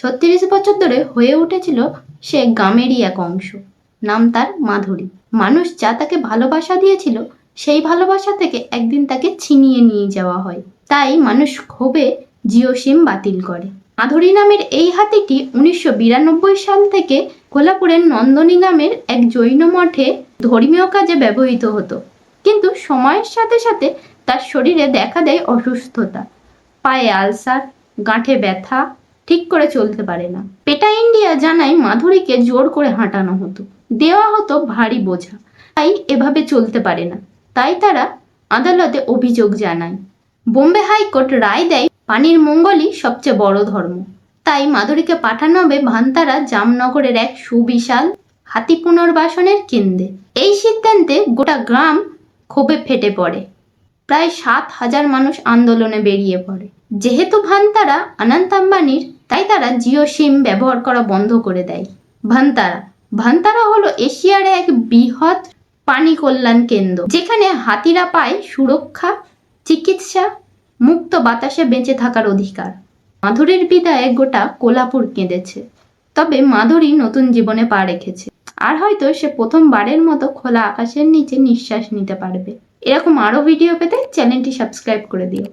36 বছর ধরে হয়ে উঠেছিল সে গ্রামেরই এক অংশ। নাম তার মাধুরী। মানুষ যা তাকে ভালোবাসা দিয়েছিল সেই ভালোবাসা থেকে একদিন তাকে ছিনিয়ে নিয়ে যাওয়া হয়। তাই মানুষ ক্ষোভে জিও সিম বাতিল করে। মাধুরী নামের এই হাতিটি 1992 সাল থেকে কোলাপুরের নন্দনী নামের এক জৈন মঠে ধর্মীয় কাজে ব্যবহৃত হতো। কিন্তু সময়ের সাথে সাথে তার শরীরে দেখা দেয় অসুস্থতা, পায়ে আলসার, গাঁঠে ব্যথা, ঠিক করে চলতে পারে না। পেটা ইন্ডিয়া জানায় মাধুরীকে জোর করে হাঁটানো হতো, দেওয়া হতো ভারী বোঝা, তাই এভাবে চলতে পারে না। তাই তারা আদালতে অভিযোগ জানায়। বোম্বে হাইকোর্ট রায় দেয় পানির মঙ্গলই সবচেয়ে বড় ধর্ম। তাই মাধুরীকে পাঠানো হবে ভান্তারা জামনগরের এক সুবিশাল হাতি পুনর্বাসনের কেন্দ্রে। এই সিদ্ধান্তে গোটা গ্রাম ক্ষোভে ফেটে পড়ে। প্রায় 7,000 মানুষ আন্দোলনে বেরিয়ে পড়ে। যেহেতু ভান্তারা অনন্ত আম্বানির, তাই তারা জিও সিম ব্যবহার করা বন্ধ করে দেয়। ভান্তারা হলো এশিয়ার এক বৃহৎ প্রাণী কল্যাণ কেন্দ্র, যেখানে হাতিরা পায় সুরক্ষা, চিকিৎসা, মুক্ত বাতাসে বেঁচে থাকার অধিকার। মাধুরীর বিদায়ে গোটা কোলাপুর কেঁদেছে। তবে মাধুরী নতুন জীবনে পা রেখেছে, আর হয়তো সে প্রথমবারের মতো খোলা আকাশের নিচে নিঃশ্বাস নিতে পারবে। এরকম আরো ভিডিও পেতে চ্যানেলটি সাবস্ক্রাইব করে দিও।